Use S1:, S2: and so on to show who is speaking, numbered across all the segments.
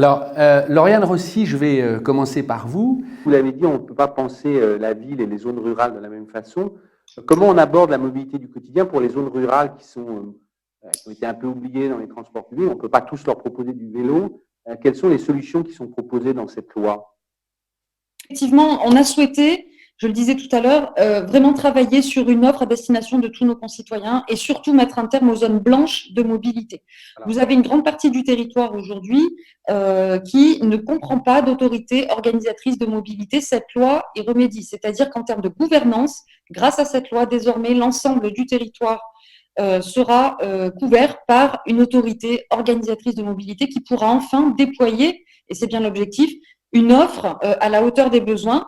S1: Alors, Lauriane Rossi, je vais commencer par vous.
S2: Vous l'avez dit, on ne peut pas penser la ville et les zones rurales de la même façon. Comment on aborde la mobilité du quotidien pour les zones rurales qui ont été un peu oubliées dans les transports publics? On ne peut pas tous leur proposer du vélo. Quelles sont les solutions qui sont proposées dans cette loi?
S3: Effectivement, on a souhaité, je le disais tout à l'heure, vraiment travailler sur une offre à destination de tous nos concitoyens et surtout mettre un terme aux zones blanches de mobilité.
S2: Voilà.
S3: Vous avez une grande partie du territoire aujourd'hui qui ne comprend pas d'autorité organisatrice de mobilité. Cette loi y remédie, c'est-à-dire qu'en termes de gouvernance, grâce à cette loi, désormais, l'ensemble du territoire sera couvert par une autorité organisatrice de mobilité qui pourra enfin déployer, et c'est bien l'objectif, une offre à la hauteur des besoins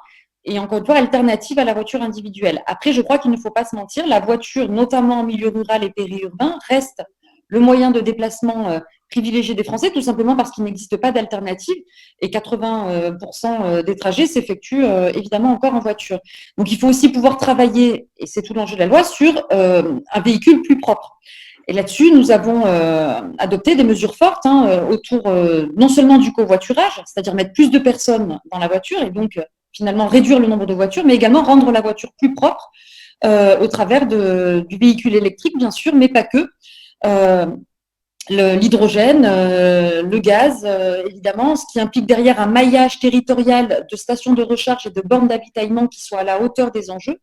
S3: et encore une fois alternative à la voiture individuelle. Après, je crois qu'il ne faut pas se mentir, la voiture, notamment en milieu rural et périurbain, reste le moyen de déplacement privilégié des Français, tout simplement parce qu'il n'existe pas d'alternative et 80% des trajets s'effectuent évidemment encore en voiture. Donc, il faut aussi pouvoir travailler, et c'est tout l'enjeu de la loi, sur un véhicule plus propre. Et là-dessus, nous avons adopté des mesures fortes autour non seulement du covoiturage, c'est-à-dire mettre plus de personnes dans la voiture et donc finalement réduire le nombre de voitures, mais également rendre la voiture plus propre au travers du véhicule électrique, bien sûr, mais pas que. L'hydrogène, le gaz, évidemment, ce qui implique derrière un maillage territorial de stations de recharge et de bornes d'avitaillement qui soient à la hauteur des enjeux.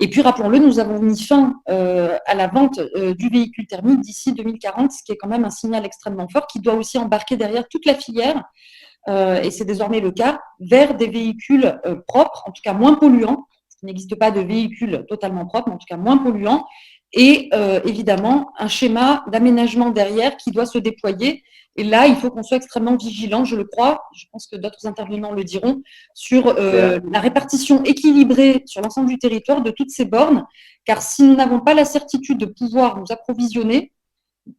S3: Et puis, rappelons-le, nous avons mis fin à la vente du véhicule thermique d'ici 2040, ce qui est quand même un signal extrêmement fort qui doit aussi embarquer derrière toute la filière, et c'est désormais le cas, vers des véhicules propres, en tout cas moins polluants. Il n'existe pas de véhicule totalement propre, mais en tout cas moins polluants. Et évidemment, un schéma d'aménagement derrière qui doit se déployer. Et là, il faut qu'on soit extrêmement vigilant, je le crois, je pense que d'autres intervenants le diront, sur la répartition équilibrée sur l'ensemble du territoire de toutes ces bornes, car si nous n'avons pas la certitude de pouvoir nous approvisionner,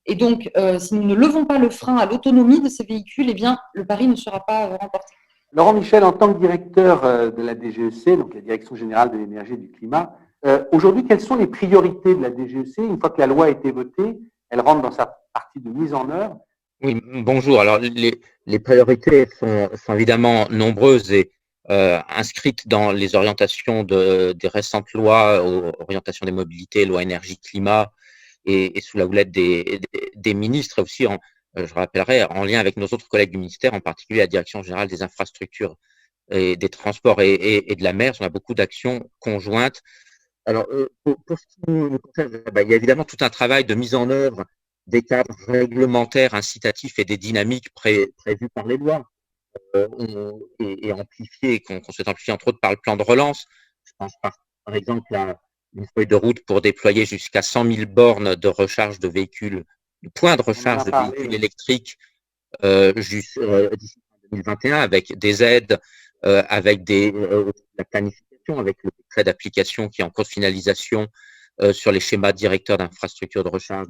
S3: et donc si nous ne levons pas le frein à l'autonomie de ces véhicules, eh bien, le pari ne sera pas remporté.
S2: Laurent Michel, en tant que directeur de la DGEC, donc la Direction générale de l'énergie et du climat, aujourd'hui, quelles sont les priorités de la DGEC? Une fois que la loi a été votée, elle rentre dans sa partie de mise en œuvre.
S4: Oui, bonjour. Alors, les priorités sont évidemment nombreuses et inscrites dans les orientations des récentes lois, orientation des mobilités, loi énergie-climat, et sous la houlette des ministres, aussi, je rappellerai, en lien avec nos autres collègues du ministère, en particulier la Direction générale des infrastructures et des transports et de la mer. On a beaucoup d'actions conjointes. Alors, pour ce qui nous concerne, il y a évidemment tout un travail de mise en œuvre des cadres réglementaires incitatifs et des dynamiques prévues par les lois et amplifiées, qu'on souhaite amplifier entre autres par le plan de relance. Je pense par exemple à une feuille de route pour déployer jusqu'à 100 000 bornes de recharge de véhicules, de points de recharge de véhicules électriques d'ici 2021 avec des aides, avec la planification, avec le décret d'application qui est en cours de finalisation sur les schémas directeurs d'infrastructures de recharge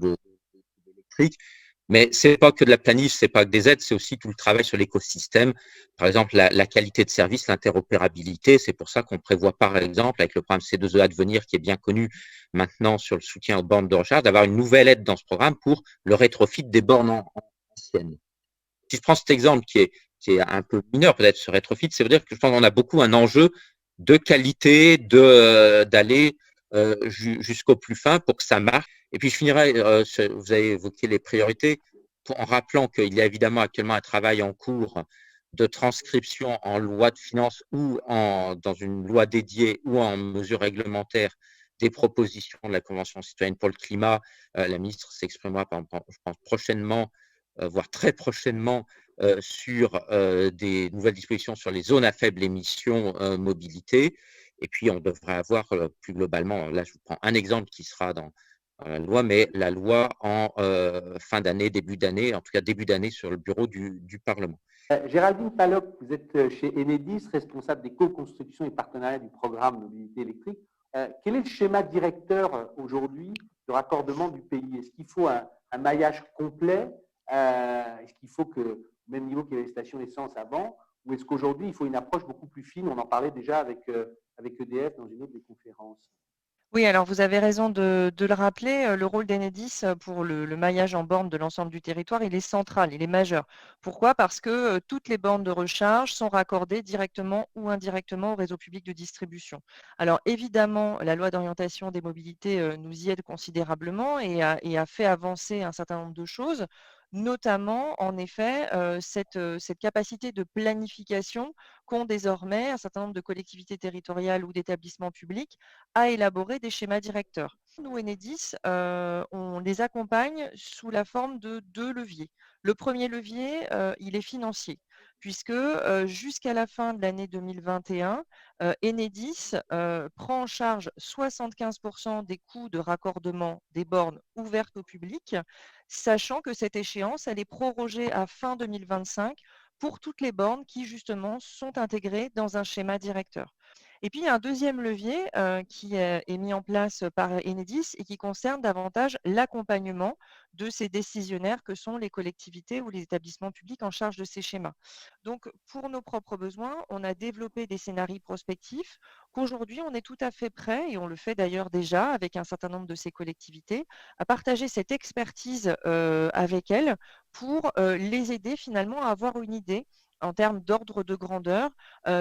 S4: électrique. Mais c'est pas que de la planif, c'est pas que des aides, c'est aussi tout le travail sur l'écosystème. Par exemple, la qualité de service, l'interopérabilité. C'est pour ça qu'on prévoit, par exemple, avec le programme C2E Advenir, qui est bien connu maintenant sur le soutien aux bornes de recharge, d'avoir une nouvelle aide dans ce programme pour le rétrofit des bornes anciennes. Si je prends cet exemple qui est un peu mineur, peut-être ce rétrofit, c'est dire que je pense qu'on a beaucoup un enjeu de qualité, d'aller jusqu'au plus fin pour que ça marche. Et puis je finirai, vous avez évoqué les priorités, en rappelant qu'il y a évidemment actuellement un travail en cours de transcription en loi de finances ou dans une loi dédiée ou en mesure réglementaire des propositions de la Convention citoyenne pour le climat. La ministre s'exprimera, je pense, prochainement, voire très prochainement, sur des nouvelles dispositions sur les zones à faible émission mobilité. Et puis, on devrait avoir plus globalement, là, je vous prends un exemple qui sera dans la loi, mais la loi en fin d'année, début d'année, en tout cas début d'année sur le bureau du Parlement.
S2: Géraldine Palloc, vous êtes chez Enedis, responsable des co-constructions et partenariats du programme mobilité électrique. Quel est le schéma directeur aujourd'hui de raccordement du pays? Est-ce qu'il faut un maillage complet? Est-ce qu'il faut que, au même niveau qu'il y avait les stations essence avant, ou est-ce qu'aujourd'hui, il faut une approche beaucoup plus fine? On en parlait déjà avec EDF dans une autre des conférences.
S5: Oui, alors vous avez raison de le rappeler, le rôle d'Enedis pour le maillage en borne de l'ensemble du territoire, il est central, il est majeur. Pourquoi? Parce que toutes les bornes de recharge sont raccordées directement ou indirectement au réseau public de distribution. Alors évidemment, la loi d'orientation des mobilités nous y aide considérablement et a fait avancer un certain nombre de choses, notamment en effet cette capacité de planification qu'ont désormais un certain nombre de collectivités territoriales ou d'établissements publics à élaborer des schémas directeurs. Nous, Enedis, on les accompagne sous la forme de 2 leviers. Le premier levier, il est financier, puisque jusqu'à la fin de l'année 2021, Enedis prend en charge 75% des coûts de raccordement des bornes ouvertes au public, sachant que cette échéance, elle est prorogée à fin 2025 pour toutes les bornes qui, justement, sont intégrées dans un schéma directeur. Et puis, il y a un deuxième levier qui est mis en place par Enedis et qui concerne davantage l'accompagnement de ces décisionnaires que sont les collectivités ou les établissements publics en charge de ces schémas. Donc, pour nos propres besoins, on a développé des scénarios prospectifs qu'aujourd'hui, on est tout à fait prêt, et on le fait d'ailleurs déjà avec un certain nombre de ces collectivités, à partager cette expertise avec elles pour les aider finalement à avoir une idée en termes d'ordre de grandeur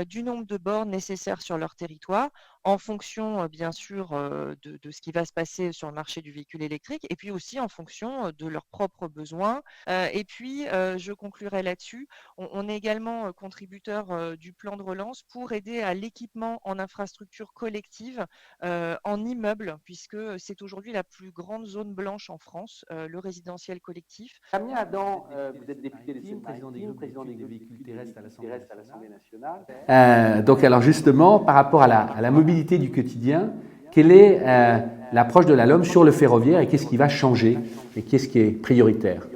S5: du nombre de bornes nécessaires sur leur territoire, en fonction, bien sûr, de ce qui va se passer sur le marché du véhicule électrique, et puis aussi en fonction de leurs propres besoins. Et puis, je conclurai là-dessus, on est également contributeur du plan de relance pour aider à l'équipement en infrastructure collective en immeuble, puisque c'est aujourd'hui la plus grande zone blanche en France, le résidentiel collectif.
S2: Damien Adam, vous êtes député des
S1: président des
S2: Seine-Maritime,
S1: groupes
S2: président des
S1: d'études
S2: groupes
S1: des véhicules
S2: d'études
S1: terrestres
S2: des
S1: à
S2: véhicules terrestres à l'Assemblée nationale.
S1: Donc alors justement, par rapport à la mobilité du quotidien, quelle est l'approche de la LOM sur le ferroviaire et qu'est-ce qui va changer et qu'est-ce qui est prioritaire?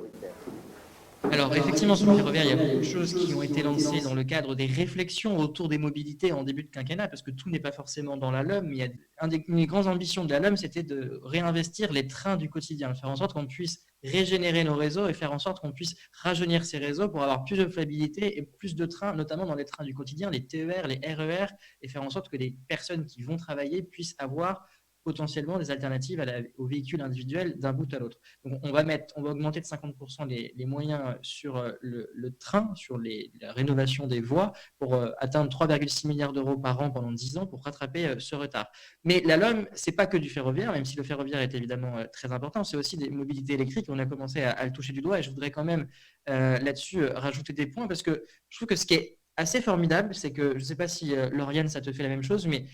S6: Alors, effectivement, sur le ferroviaire, il y a beaucoup de choses qui ont été lancées dans le cadre des réflexions autour des mobilités en début de quinquennat, parce que tout n'est pas forcément dans la LOM. Mais une des grandes ambitions de la LOM, c'était de réinvestir les trains du quotidien, faire en sorte qu'on puisse régénérer nos réseaux et faire en sorte qu'on puisse rajeunir ces réseaux pour avoir plus de fiabilité et plus de trains, notamment dans les trains du quotidien, les TER, les RER, et faire en sorte que les personnes qui vont travailler puissent avoir potentiellement des alternatives aux véhicules individuels d'un bout à l'autre. Donc, on va augmenter de 50% les moyens sur le train, sur la rénovation des voies, pour atteindre 3,6 milliards d'euros par an pendant 10 ans pour rattraper ce retard. Mais la LOM, ce n'est pas que du ferroviaire, même si le ferroviaire est évidemment très important, c'est aussi des mobilités électriques. On a commencé à le toucher du doigt et je voudrais quand même là-dessus rajouter des points parce que je trouve que ce qui est assez formidable, c'est que, je ne sais pas si Lauriane, ça te fait la même chose, mais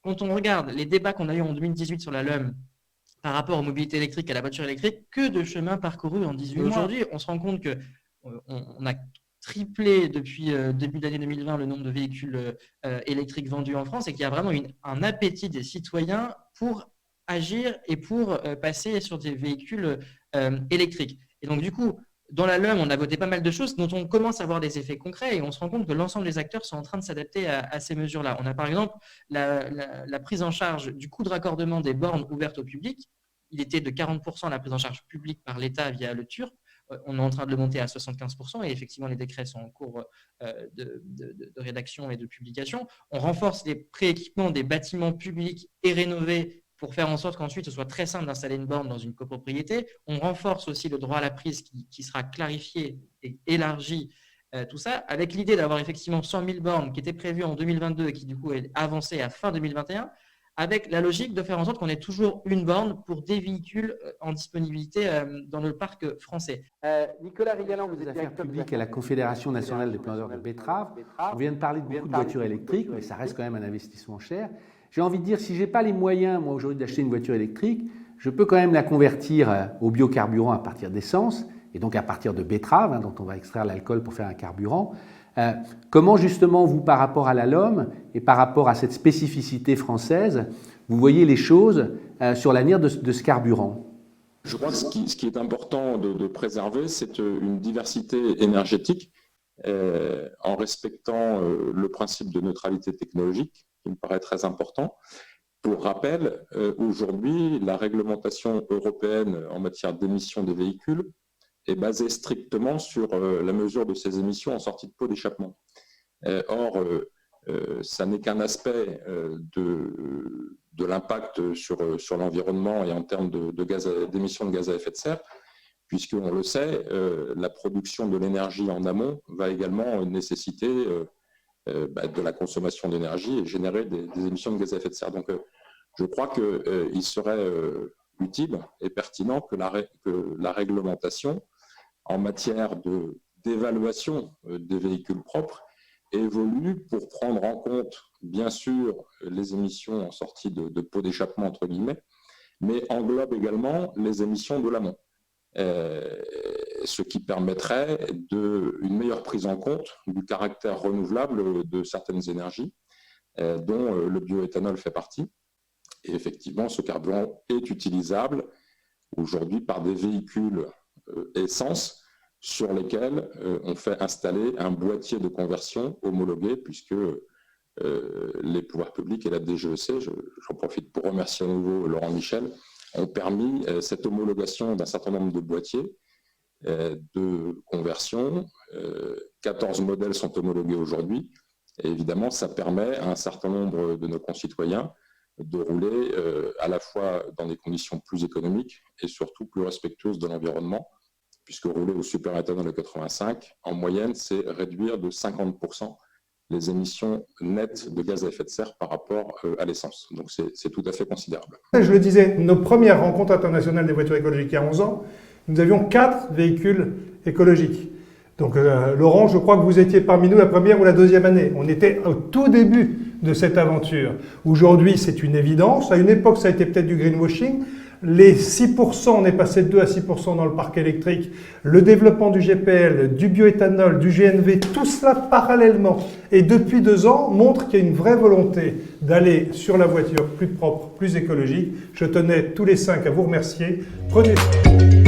S6: quand on regarde les débats qu'on a eu en 2018 sur la LOM par rapport aux mobilités électriques, à la voiture électrique, que de chemin parcouru en 18 mois. Aujourd'hui, on se rend compte qu'on a triplé depuis début d'année 2020 le nombre de véhicules électriques vendus en France et qu'il y a vraiment un appétit des citoyens pour agir et pour passer sur des véhicules électriques. Et donc, du coup, dans la LOM, on a voté pas mal de choses dont on commence à voir des effets concrets et on se rend compte que l'ensemble des acteurs sont en train de s'adapter à ces mesures-là. On a par exemple la prise en charge du coût de raccordement des bornes ouvertes au public. Il était de 40% la prise en charge publique par l'État via le TURP. On est en train de le monter à 75% et effectivement, les décrets sont en cours de rédaction et de publication. On renforce les prééquipements des bâtiments publics et rénovés pour faire en sorte qu'ensuite, ce soit très simple d'installer une borne dans une copropriété. On renforce aussi le droit à la prise qui sera clarifié et élargi, tout ça, avec l'idée d'avoir effectivement 100 000 bornes qui étaient prévues en 2022 et qui, du coup, est avancée à fin 2021, avec la logique de faire en sorte qu'on ait toujours une borne pour des véhicules en disponibilité dans le parc français.
S2: Nicolas Rigalan, vous êtes
S1: Affaires
S2: directeur
S1: publiques à la Confédération nationale des planteurs de betteraves. On vient de parler de beaucoup de voitures électriques, mais ça reste quand même un investissement cher. J'ai envie de dire, si je n'ai pas les moyens, moi, aujourd'hui, d'acheter une voiture électrique, je peux quand même la convertir au biocarburant à partir d'essence, et donc à partir de betteraves, dont on va extraire l'alcool pour faire un carburant. Comment, justement, vous, par rapport à la LOM et par rapport à cette spécificité française, vous voyez les choses sur l'avenir de ce carburant?
S7: Je crois que ce qui est important de préserver, c'est une diversité énergétique en respectant le principe de neutralité technologique, qui me paraît très important. Pour rappel, aujourd'hui, la réglementation européenne en matière d'émissions des véhicules est basée strictement sur la mesure de ces émissions en sortie de pot d'échappement. Or, ça n'est qu'un aspect de l'impact sur l'environnement et en termes d'émissions de gaz à effet de serre, puisqu'on le sait, la production de l'énergie en amont va également nécessiter de la consommation d'énergie et générer des émissions de gaz à effet de serre. Donc, je crois qu'il serait utile et pertinent que la réglementation en matière d'évaluation des véhicules propres évolue pour prendre en compte, bien sûr, les émissions en sortie de pot d'échappement, entre guillemets, mais englobe également les émissions de l'amont. Ce qui permettrait une meilleure prise en compte du caractère renouvelable de certaines énergies, dont le bioéthanol fait partie. Et effectivement, ce carburant est utilisable aujourd'hui par des véhicules essence sur lesquels on fait installer un boîtier de conversion homologué, puisque les pouvoirs publics et la DGEC, j'en profite pour remercier à nouveau Laurent Michel, ont permis cette homologation d'un certain nombre de boîtiers de conversion. 14 modèles sont homologués aujourd'hui. Et évidemment, ça permet à un certain nombre de nos concitoyens de rouler à la fois dans des conditions plus économiques et surtout plus respectueuses de l'environnement, puisque rouler au superéthanol 85, en moyenne, c'est réduire de 50% les émissions nettes de gaz à effet de serre par rapport à l'essence. Donc c'est tout à fait considérable.
S8: Je le disais, nos premières rencontres internationales des voitures écologiques il y a 11 ans, nous avions 4 véhicules écologiques. Donc Laurent, je crois que vous étiez parmi nous la première ou la deuxième année. On était au tout début de cette aventure. Aujourd'hui, c'est une évidence. À une époque, ça a été peut-être du greenwashing. Les 6%, on est passé de 2 à 6% dans le parc électrique. Le développement du GPL, du bioéthanol, du GNV, tout cela parallèlement. Et depuis 2 ans, montre qu'il y a une vraie volonté d'aller sur la voiture plus propre, plus écologique. Je tenais tous les 5 à vous remercier. Prenez soin.